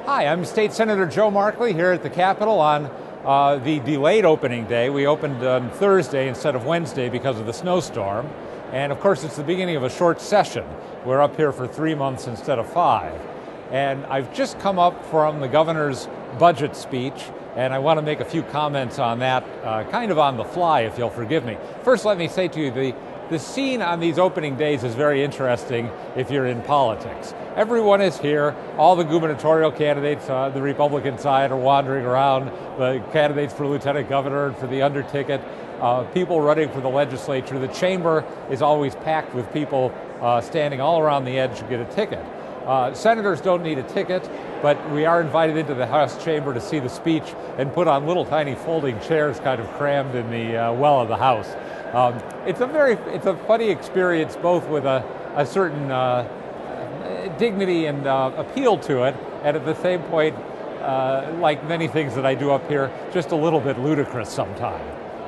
Hi, I'm State Senator Joe Markley here at the Capitol on the delayed opening day. We opened on Thursday instead of Wednesday because of the snowstorm. And of course, it's the beginning of a short session. We're up here for 3 months instead of 5. And I've just come up from the governor's budget speech, and I want to make a few comments on that, kind of on the fly, if you'll forgive me. First, let me say to you, the scene on these opening days is very interesting if you're in politics. Everyone is here. All the gubernatorial candidates on the Republican side are wandering around, the candidates for lieutenant governor and for the underticket, people running for the legislature. The chamber is always packed with people standing all around the edge to get a ticket. Senators don't need a ticket, but we are invited into the House chamber to see the speech and put on little tiny folding chairs kind of crammed in the well of the House. It's a funny experience, both with a certain dignity and appeal to it, and at the same point, like many things that I do up here, just a little bit ludicrous sometimes.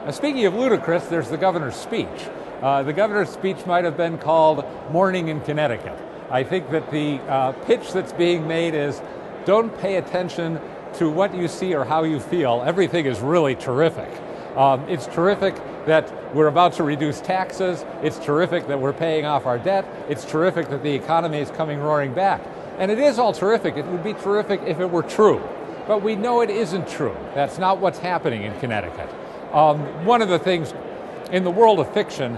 Now, speaking of ludicrous, there's the governor's speech. The governor's speech might have been called Morning in Connecticut. I think that the pitch that's being made is, don't pay attention to what you see or how you feel. Everything is really terrific. It's terrific that we're about to reduce taxes. It's terrific that we're paying off our debt. It's terrific that the economy is coming roaring back. And it is all terrific. It would be terrific if it were true. But we know it isn't true. That's not what's happening in Connecticut. One of the things in the world of fiction,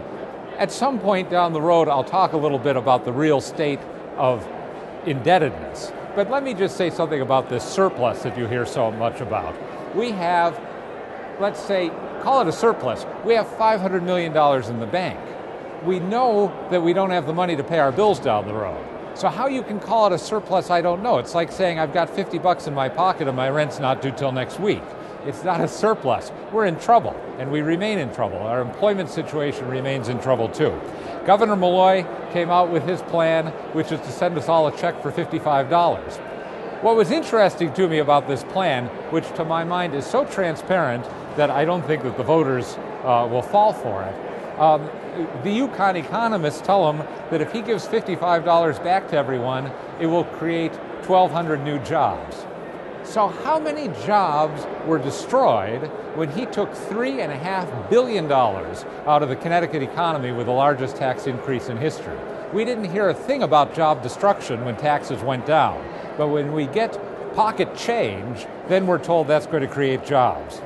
at some point down the road, I'll talk a little bit about the real state of indebtedness. But let me just say something about this surplus that you hear so much about. We have, let's say, call it a surplus. We have $500 million in the bank. We know that we don't have the money to pay our bills down the road. So how you can call it a surplus, I don't know. It's like saying I've got 50 bucks in my pocket and my rent's not due till next week. It's not a surplus. We're in trouble, and we remain in trouble. Our employment situation remains in trouble too. Governor Malloy came out with his plan, which is to send us all a check for $55. What was interesting to me about this plan, which to my mind is so transparent that I don't think that the voters will fall for it. The UConn economists tell him that if he gives $55 back to everyone, it will create 1,200 new jobs. So how many jobs were destroyed when he took $3.5 billion out of the Connecticut economy with the largest tax increase in history? We didn't hear a thing about job destruction when taxes went down. But when we get pocket change, then we're told that's going to create jobs.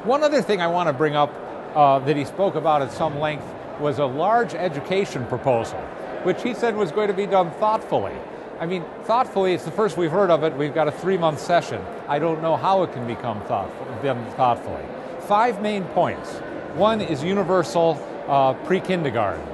One other thing I want to bring up that he spoke about at some length was a large education proposal, which he said was going to be done thoughtfully. I mean, thoughtfully, it's the first we've heard of it. We've got a 3-month session. I don't know how it can become done thoughtfully. 5 main points. One is universal pre-kindergarten.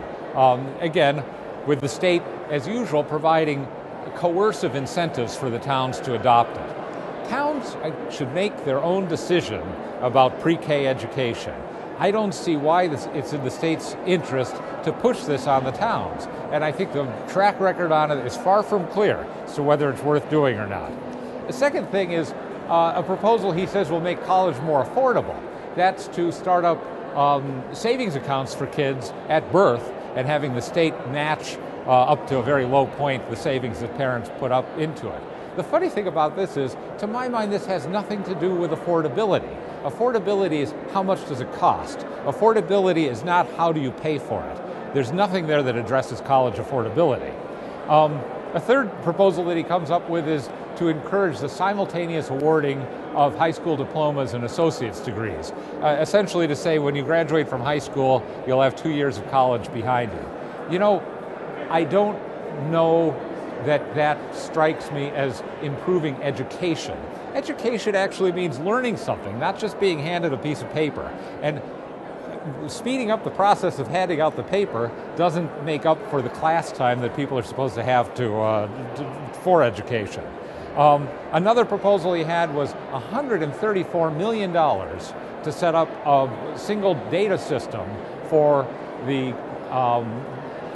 Again, with the state, as usual, providing coercive incentives for the towns to adopt it. Towns should make their own decision about pre-K education. I don't see why it's in the state's interest to push this on the towns. And I think the track record on it is far from clear as to whether it's worth doing or not. The second thing is a proposal he says will make college more affordable. That's to start up savings accounts for kids at birth and having the state match up to a very low point the savings that parents put up into it. The funny thing about this is, to my mind, this has nothing to do with affordability. Affordability is how much does it cost. Affordability is not how do you pay for it. There's nothing there that addresses college affordability. A third proposal that he comes up with is to encourage the simultaneous awarding of high school diplomas and associate's degrees. Essentially to say when you graduate from high school, you'll have 2 years of college behind you. You know, I don't know that strikes me as improving education. Education actually means learning something, not just being handed a piece of paper. And speeding up the process of handing out the paper doesn't make up for the class time that people are supposed to have for education. Another proposal he had was $134 million to set up a single data system for the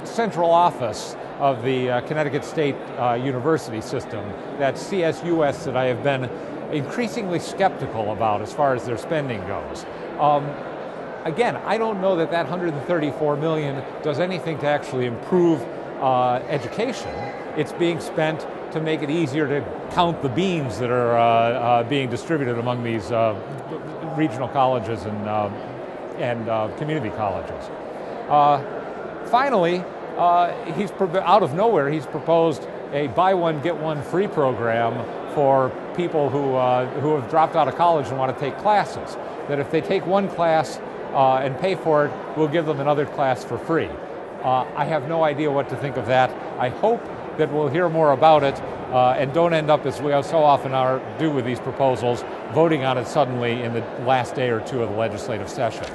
central office of the Connecticut State University system, that CSUS that I have been increasingly skeptical about as far as their spending goes. Again, I don't know that that $134 million does anything to actually improve education. It's being spent to make it easier to count the beans that are being distributed among these regional colleges and community colleges. Finally, out of nowhere, he's proposed a buy one, get one free program for people who have dropped out of college and want to take classes. That if they take one class and pay for it, we'll give them another class for free. I have no idea what to think of that. I hope that we'll hear more about it and don't end up, as we so often do with these proposals, voting on it suddenly in the last day or two of the legislative session.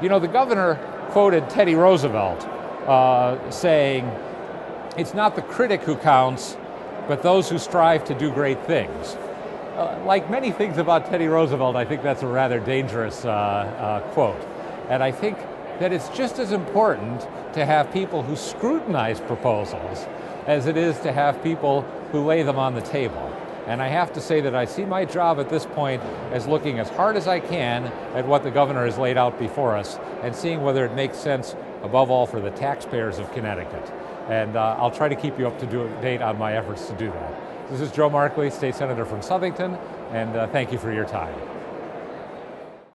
You know, the governor quoted Teddy Roosevelt saying, "It's not the critic who counts, but those who strive to do great things." Like many things about Teddy Roosevelt, I think that's a rather dangerous quote. And I think that it's just as important to have people who scrutinize proposals as it is to have people who lay them on the table. And I have to say that I see my job at this point as looking as hard as I can at what the governor has laid out before us and seeing whether it makes sense, above all, for the taxpayers of Connecticut. And I'll try to keep you up to date on my efforts to do that. This is Joe Markley, State Senator from Southington, and thank you for your time.